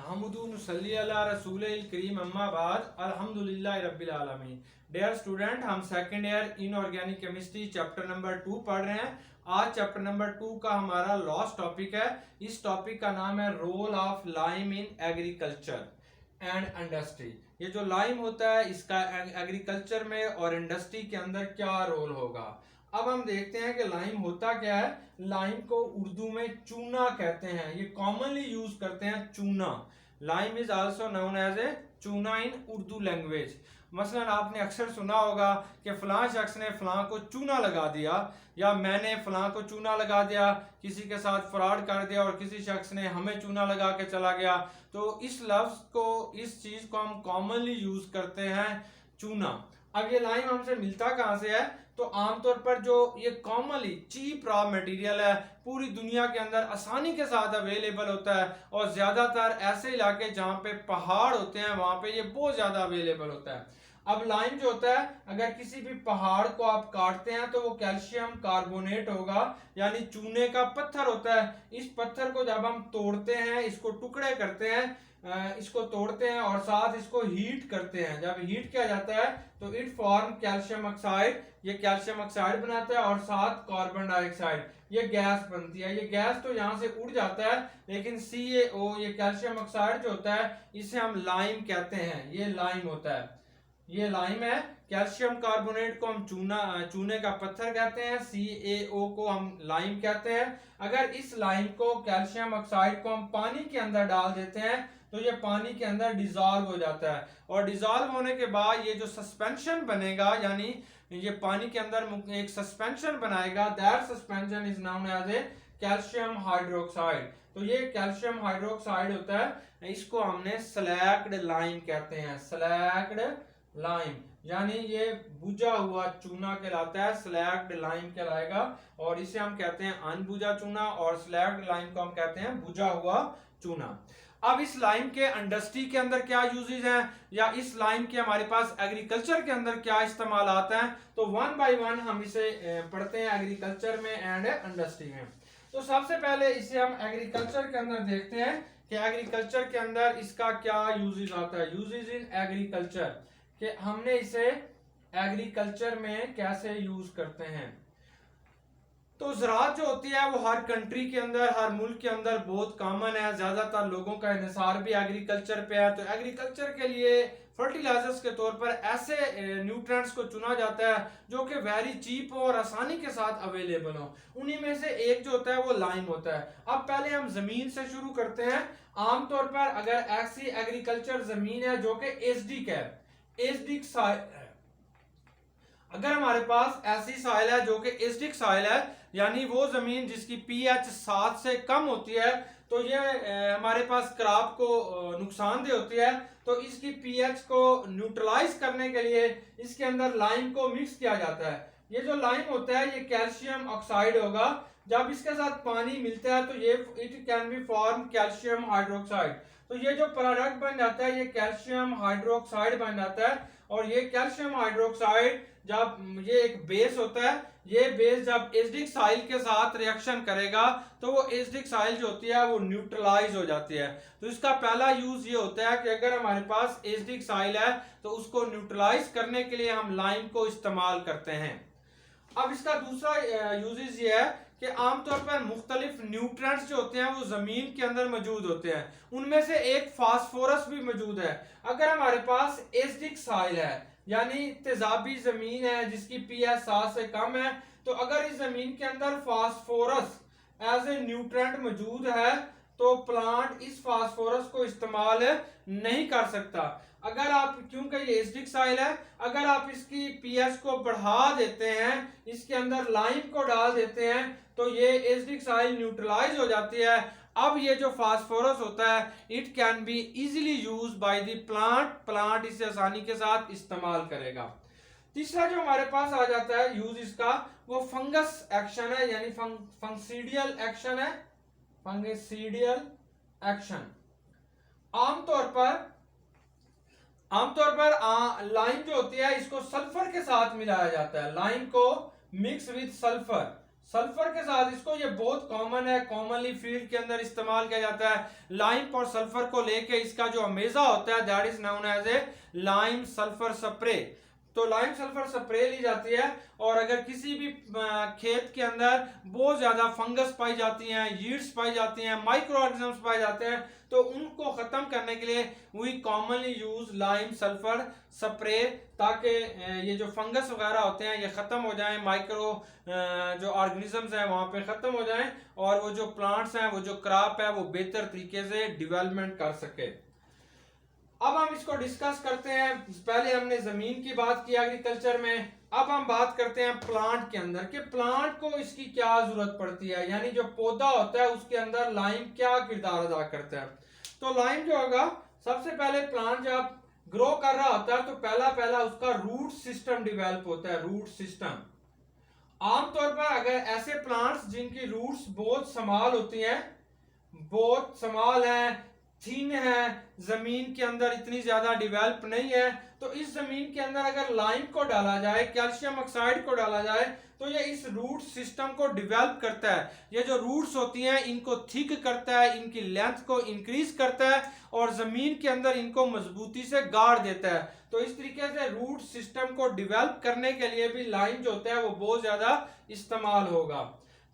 नहमदु नसल्ली अला रसूलिल करीम अम्मा बाद अल्हम्दुलिल्लाहि रब्बिल आलमीन। डियर स्टूडेंट, हम second year inorganic chemistry chapter number 2 पढ़ रहे हैं। आज चैप्टर नंबर 2 का हमारा लास्ट टॉपिक है। इस टॉपिक का नाम है role of lime in agriculture and industry. ये जो लाइम होता है इसका एग्रीकल्चर में और इंडस्ट्री के अंदर क्या रोल होगा। अब हम देखते हैं कि लाइम होता क्या है। लाइम को उर्दू में चूना कहते हैं, ये कॉमनली यूज करते हैं चूना। Lime is also known as a chuna in Urdu language. मसलन आपने अक्सर सुना होगा कि फलां शख्स ने फलां को चूना लगा दिया, या मैंने फलां को चूना लगा दिया, किसी के साथ फ्रॉड कर दिया और किसी शख्स ने हमें चूना लगा के चला गया। तो इस लफ्ज को, इस चीज को हम कॉमनली यूज करते हैं चूना। अब ये लाइम हमसे मिलता कहाँ से है? तो आमतौर पर जो ये कॉमनली चीप रॉ मटेरियल है, पूरी दुनिया के अंदर आसानी के साथ अवेलेबल होता है, और ज्यादातर ऐसे इलाके जहाँ पे पहाड़ होते हैं वहां पे ये बहुत ज्यादा अवेलेबल होता है। अब लाइम जो होता है, अगर किसी भी पहाड़ को आप काटते हैं तो वो कैल्शियम कार्बोनेट होगा, यानी चूने का पत्थर होता है। इस पत्थर को जब हम तोड़ते हैं, इसको टुकड़े करते हैं, इसको तोड़ते हैं और साथ इसको हीट करते हैं। जब हीट किया जाता है तो इट फॉर्म कैल्शियम ऑक्साइड, ये कैल्शियम ऑक्साइड बनाता है, और साथ कार्बन डाइऑक्साइड, ये गैस बनती है। ये गैस तो यहाँ से उड़ जाता है, लेकिन CaO, ये कैल्शियम ऑक्साइड जो होता है, इसे हम लाइम कहते हैं। ये लाइम होता है, ये लाइम है। कैल्शियम कार्बोनेट को हम चूने का पत्थर कहते हैं, CaO को हम लाइम कहते हैं। अगर इस लाइम को, कैल्शियम ऑक्साइड को हम पानी के अंदर डाल देते हैं तो ये पानी के अंदर डिजॉल्व हो जाता है, और डिजॉल्व होने के बाद ये जो सस्पेंशन बनेगा, यानी ये पानी के अंदर एक सस्पेंशन बनाएगा, that suspension is known as a calcium hydroxide. तो ये कैल्शियम हाइड्रोक्साइड होता है, इसको हमने स्लैक्ड लाइम कहते हैं। स्लैक्ड लाइम यानी ये बुझा हुआ चूना कहलाता है, स्लैक्ड लाइम कहलाएगा। और इसे हम कहते हैं अनबुझा चूना, और स्लैक्ड लाइम को हम कहते हैं बुझा हुआ चूना। अब इस लाइम के इंडस्ट्री के अंदर क्या यूजेज हैं, या इस लाइम के हमारे पास एग्रीकल्चर के अंदर क्या इस्तेमाल आता है, तो वन बाय वन हम इसे पढ़ते हैं एग्रीकल्चर में एंड इंडस्ट्री में। तो सबसे पहले इसे हम एग्रीकल्चर के अंदर देखते हैं कि एग्रीकल्चर के अंदर इसका क्या यूजेज आता है। यूजेज इन एग्रीकल्चर, कि हमने इसे एग्रीकल्चर में कैसे यूज करते हैं। तो ज़राअत जो होती है वो हर कंट्री के अंदर, हर मुल्क के अंदर बहुत कॉमन है। ज्यादातर लोगों का इन्हिसार भी एग्रीकल्चर पे है। तो एग्रीकल्चर के लिए फर्टिलाइजर्स के तौर पर ऐसे न्यूट्रिएंट्स को चुना जाता है जो कि वेरी चीप हो और आसानी के साथ अवेलेबल हो। उन्हीं में से एक जो होता है वो लाइम होता है। अब पहले हम जमीन से शुरू करते हैं। आमतौर पर अगर ऐसी एग्रीकल्चर जमीन है जो कि एसिडिक है, एसिडिक सॉइल है, अगर हमारे पास ऐसी सॉइल है जो कि एसिडिक सॉइल है, यानी वो जमीन जिसकी pH 7 से कम होती है, तो ये हमारे पास क्रॉप को नुकसानदेह होती है। तो इसकी pH को न्यूट्रलाइज करने के लिए इसके अंदर लाइम को मिक्स किया जाता है। ये जो लाइम होता है ये कैल्शियम ऑक्साइड होगा। जब इसके साथ पानी मिलता है तो ये it can be form calcium hydroxide. तो ये जो प्रोडक्ट बन जाता है ये कैल्शियम हाइड्रोक्साइड बन जाता है। और ये कैल्शियम हाइड्रोक्साइड, जब ये एक बेस होता है, ये बेस जब एसिडिक सॉइल के साथ रिएक्शन करेगा तो वो एसिडिक सॉइल जो होती है वो न्यूट्रलाइज हो जाती है। तो इसका पहला यूज ये होता है कि अगर हमारे पास एसिडिक सॉइल है तो उसको न्यूट्रलाइज करने के लिए हम लाइम को इस्तेमाल करते हैं। अब इसका दूसरा यूजेस ये है कि आमतौर पर मुख्तलिफ न्यूट्रिएंट्स जो होते हैं वो जमीन के अंदर मौजूद होते हैं। उनमें से एक फास्फोरस भी मौजूद है। अगर हमारे पास एसिडिक सॉइल है, यानी तेजाबी जमीन है जिसकी pH 7 से कम है, तो अगर इस जमीन के अंदर फास्फोरस एज ए न्यूट्रिएंट मौजूद है तो प्लांट इस फास्फोरस को इस्तेमाल नहीं कर सकता। अगर आप, क्योंकि ये एसिडिक सॉइल है, अगर आप इसकी pH को बढ़ा देते हैं, इसके अंदर लाइम को डाल देते हैं, तो ये एसिडिक सॉइल न्यूट्रलाइज हो जाती है। अब ये जो फास्फोरस होता है it can be easily use by the plant इसे आसानी के साथ इस्तेमाल करेगा। तीसरा जो हमारे पास आ जाता है यूज इसका, वो फंगस एक्शन है, यानी फंगसीडियल एक्शन है। फंगसीडियल एक्शन आमतौर पर लाइम जो होती है इसको सल्फर के साथ मिलाया जाता है। लाइम को मिक्स विद सल्फर, सल्फर के साथ इसको, ये बहुत कॉमन है, कॉमनली फील्ड के अंदर इस्तेमाल किया जाता है। लाइम और सल्फर को लेके इसका जो अमेजा होता है that is known as a lime sulphur spray. तो लाइम सल्फर स्प्रे ली जाती है, और अगर किसी भी खेत के अंदर बहुत ज्यादा फंगस पाई जाती हैं, यील्ड्स पाई जाती हैं, माइक्रो ऑर्गेनिजम्स पाए जाते हैं, तो उनको खत्म करने के लिए we commonly use lime sulphur spray, ताकि ये जो फंगस वगैरह होते हैं ये खत्म हो जाएं, माइक्रो जो ऑर्गेनिजम्स हैं वहां पे खत्म हो जाएं, और वो जो प्लांट्स हैं, वो जो क्रॉप है, वो बेहतर तरीके से डेवलपमेंट कर सके। अब हम इसको डिस्कस करते हैं। पहले हमने जमीन की बात की एग्रीकल्चर में, अब हम बात करते हैं प्लांट के अंदर कि प्लांट को इसकी क्या जरूरत पड़ती है, यानी जो पौधा होता है उसके अंदर लाइम क्या किरदार अदा करता है। तो लाइम जो होगा, सबसे पहले प्लांट जब ग्रो कर रहा होता है तो पहला उसका रूट सिस्टम डेवलप होता है। रूट सिस्टम आमतौर पर अगर ऐसे प्लांट्स जिनकी रूट्स बहुत स्मॉल होती हैं, बहुत स्मॉल है, थीन है, जमीन के अंदर इतनी ज्यादा डेवलप नहीं है, तो इस जमीन के अंदर अगर लाइम को डाला जाए, कैल्शियम ऑक्साइड को डाला जाए, तो ये इस रूट सिस्टम को डेवलप करता है। ये जो रूट्स होती हैं इनको थिक करता है, इनकी लेंथ को इंक्रीज करता है, और जमीन के अंदर इनको मजबूती से गाड़ देता है। तो इस तरीके से रूट सिस्टम को डेवलप करने के लिए भी लाइम जो होता है वो बहुत ज्यादा इस्तेमाल होगा।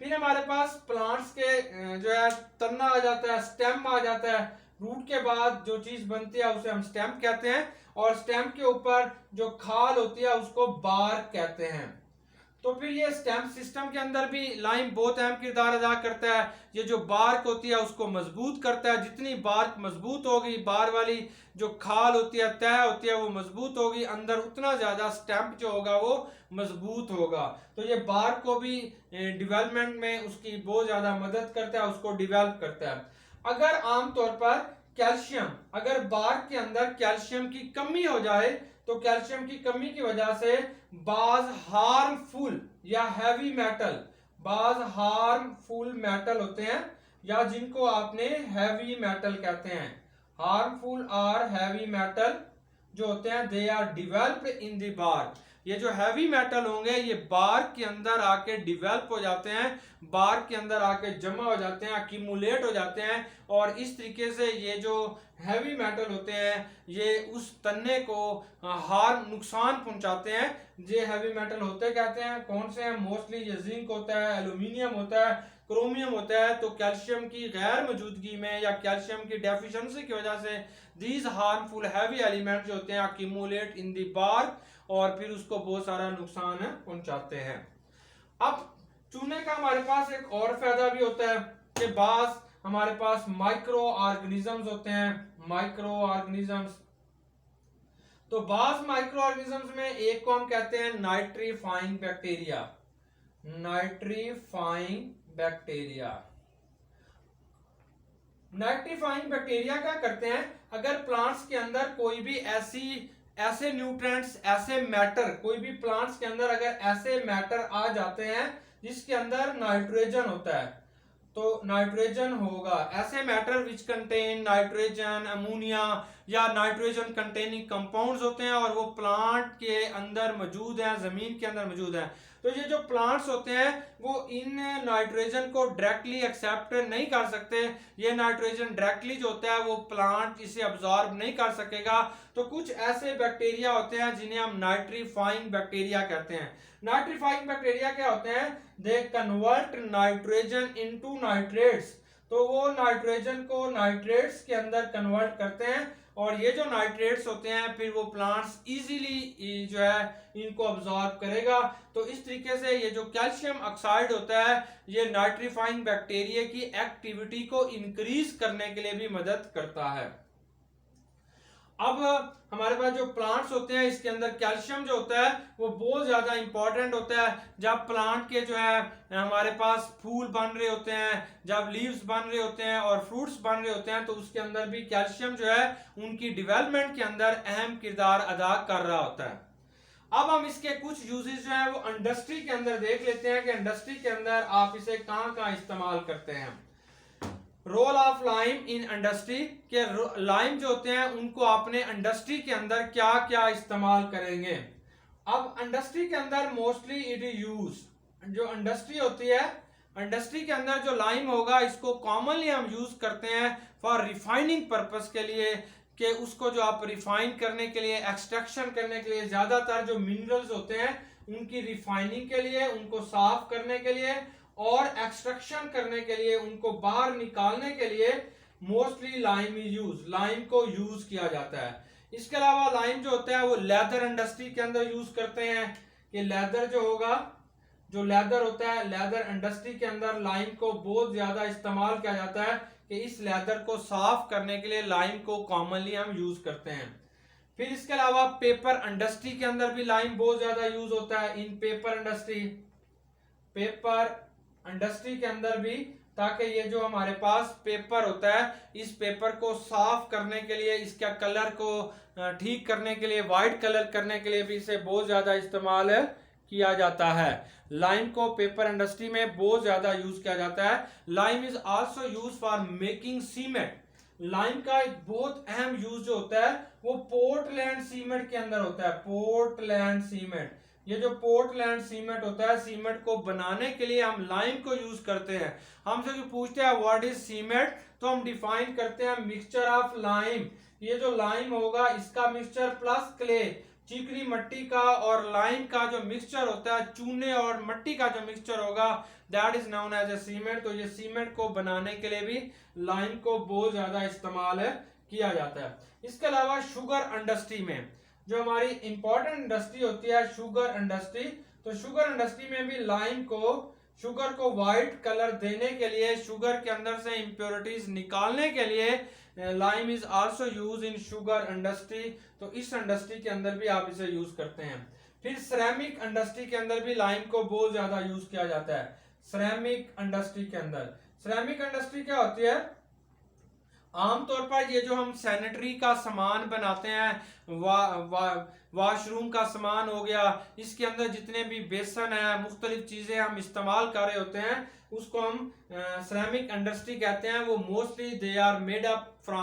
फिर हमारे पास प्लांट्स के जो है तना आ जाता है, स्टेम आ जाता है। रूट के बाद जो चीज बनती है उसे हम स्टेम कहते हैं, और स्टेम के ऊपर जो खाल होती है उसको बार्क कहते हैं। तो फिर ये स्टेम सिस्टम के अंदर भी लाइम बहुत अहम किरदार अदा करता है। ये जो बार्क होती है उसको मजबूत करता है, जितनी बार्क मजबूत होगी, बार वाली जो खाल होती है, तह होती है, वो मजबूत होगी, अंदर उतना ज्यादा स्टेम जो होगा वो मजबूत होगा। तो ये बार्क को भी डेवलपमेंट में उसकी बहुत ज्यादा मदद करता है, उसको डेवलप करता है। अगर आमतौर पर कैल्शियम, अगर बार्क के अंदर कैल्शियम की कमी हो जाए, तो कैल्शियम की कमी की वजह से बाज हार्मफुल या हैवी मेटल, बाज हार्मफुल मेटल होते हैं, या जिनको आपने हैवी मेटल कहते हैं, हार्मफुल और हैवी मेटल जो होते हैं they are developed in the bark. ये जो हैवी मेटल होंगे ये बार्क के अंदर आके डिवेल्प हो जाते हैं, बार्क के अंदर आके जमा हो जाते हैं, अक्यूमुलेट हो जाते हैं, और इस तरीके से ये जो हैवी मेटल होते हैं ये उस तन्ने को हार्म, नुकसान पहुंचाते हैं। ये हैवी मेटल होते कहते हैं कौन से हैं? मोस्टली ये जिंक होता है, एल्यूमिनियम होता है, क्रोमियम होता है। तो कैल्शियम की गैर मौजूदगी में या कैल्शियम की डेफिशिएंसी की वजह से दीज हार्मफुल हैवी एलिमेंट जो होते हैं अक्यूमुलेट इन द बार्क, और फिर उसको बहुत सारा नुकसान पहुंचाते हैं। अब चूने का हमारे पास एक और फायदा भी होता है कि बास हमारे पास माइक्रो ऑर्गेनिजम्स होते हैं, माइक्रो ऑर्गेनिजम्स। तो बास माइक्रो ऑर्गेनिजम्स में एक को हम कहते हैं nitrifying bacteria, nitrifying bacteria. Nitrifying bacteria क्या करते हैं? अगर प्लांट्स के अंदर कोई भी ऐसे न्यूट्रिएंट्स, ऐसे मैटर, कोई भी प्लांट्स के अंदर अगर ऐसे मैटर आ जाते हैं जिसके अंदर नाइट्रोजन होता है, तो नाइट्रोजन होगा, ऐसे matter which contain nitrogen, ammonia या नाइट्रोजन कंटेनिंग कंपाउंड्स होते हैं, और वो प्लांट के अंदर मौजूद हैं, जमीन के अंदर मौजूद हैं। तो ये जो प्लांट्स होते हैं वो इन नाइट्रोजन को डायरेक्टली एक्सेप्ट नहीं कर सकते। ये नाइट्रोजन डायरेक्टली जो होता है वो प्लांट इसे अब्सॉर्ब नहीं कर सकेगा। तो कुछ ऐसे बैक्टीरिया होते हैं जिन्हें हम नाइट्रीफाइंग बैक्टीरिया कहते हैं। नाइट्रीफाइंग बैक्टीरिया क्या होते हैं? They convert nitrogen into nitrates. तो वो नाइट्रोजन को नाइट्रेट्स के अंदर कन्वर्ट करते हैं, और ये जो नाइट्रेट्स होते हैं फिर वो प्लांट्स इजीली जो है इनको अब्सॉर्ब करेगा। तो इस तरीके से ये जो कैल्शियम ऑक्साइड होता है ये नाइट्रीफाइंग बैक्टीरिया की एक्टिविटी को इंक्रीज करने के लिए भी मदद करता है। अब हमारे पास जो प्लांट्स होते हैं इसके अंदर कैल्शियम जो होता है वो बहुत ज्यादा इंपॉर्टेंट होता है। जब प्लांट के जो है हमारे पास फूल बन रहे होते हैं, जब लीव्स बन रहे होते हैं और फ्रूट्स बन रहे होते हैं, तो उसके अंदर भी कैल्शियम जो है उनकी डेवलपमेंट के अंदर अहम किरदार अदा कर रहा होता है। अब हम इसके कुछ यूजेस जो है वो इंडस्ट्री के अंदर देख लेते हैं कि इंडस्ट्री के अंदर आप इसे कहां कहां इस्तेमाल करते हैं। Role of lime in industry, के लाइम जो होते हैं उनको आपने इंडस्ट्री के अंदर क्या क्या इस्तेमाल करेंगे। अब इंडस्ट्री के अंदर मोस्टली इट इज यूज, जो इंडस्ट्री होती है, इंडस्ट्री के अंदर जो लाइम होगा इसको कॉमनली हम यूज करते हैं फॉर रिफाइनिंग पर्पस के लिए, कि उसको जो आप रिफाइन करने के लिए, एक्सट्रैक्शन करने के लिए, ज्यादातर जो मिनरल्स होते हैं उनकी रिफाइनिंग के लिए, उनको साफ करने के लिए और एक्सट्रैक्शन करने के लिए, उनको बाहर निकालने के लिए मोस्टली लाइम यूज, लाइम को यूज किया जाता है। इसके अलावा लाइम जो होता है वो लेदर इंडस्ट्री के अंदर यूज करते हैं, कि लेदर जो होगा, जो लेदर होता है, लेदर इंडस्ट्री के अंदर लाइम को बहुत ज्यादा इस्तेमाल किया जाता है, कि इस लेदर को साफ करने के लिए लाइम को कॉमनली हम यूज करते हैं। फिर इसके अलावा पेपर इंडस्ट्री के अंदर भी लाइम बहुत ज्यादा यूज होता है, इन पेपर इंडस्ट्री, पेपर इंडस्ट्री के अंदर भी, ताकि ये जो हमारे पास पेपर होता है इस पेपर को साफ करने के लिए, इसका कलर को ठीक करने के लिए, वाइट कलर करने के लिए भी इसे बहुत ज्यादा इस्तेमाल किया जाता है। लाइम को पेपर इंडस्ट्री में बहुत ज्यादा यूज किया जाता है। Lime is also use for making cement. Lime का एक बहुत अहम यूज जो होता है वो पोर्टलैंड सीमेंट के अंदर होता है, पोर्टलैंड सीमेंट। ये जो पोर्टलैंड सीमेंट होता है, सीमेंट को बनाने के लिए हम लाइम को यूज करते हैं। हमसे जो पूछते हैं व्हाट इज सीमेंट, तो हम डिफाइन करते हैं मिक्सचर ऑफ लाइम। ये जो लाइम होगा इसका मिक्सचर प्लस क्ले, चिकनी मिट्टी का और लाइम का जो मिक्सचर होता है, चूने और मिट्टी का जो मिक्सचर होगा, that is known as a cement. तो ये सीमेंट को बनाने के लिए भी लाइम को बहुत ज्यादा इस्तेमाल किया जाता है। इसके अलावा शुगर इंडस्ट्री में, जो हमारी इंपॉर्टेंट इंडस्ट्री होती है शुगर इंडस्ट्री, तो शुगर इंडस्ट्री में भी लाइम को, शुगर को व्हाइट कलर देने के लिए, शुगर के अंदर से इंप्योरिटीज निकालने के लिए lime is also use in sugar industry. तो इस इंडस्ट्री के अंदर भी आप इसे यूज करते हैं। फिर सिरेमिक इंडस्ट्री के अंदर भी लाइम को बहुत ज्यादा यूज किया जाता है। सिरेमिक इंडस्ट्री के अंदर, सिरेमिक इंडस्ट्री क्या होती है, आमतौर पर ये जो हम सैनिटरी का सामान बनाते हैं, वॉशरूम का सामान हो गया, इसके अंदर जितने भी बेसन है, मुख्तलिफ चीजें हम इस्तेमाल कर रहे होते हैं, उसको हम सिरेमिक इंडस्ट्री कहते हैं। वो mostly they are made up from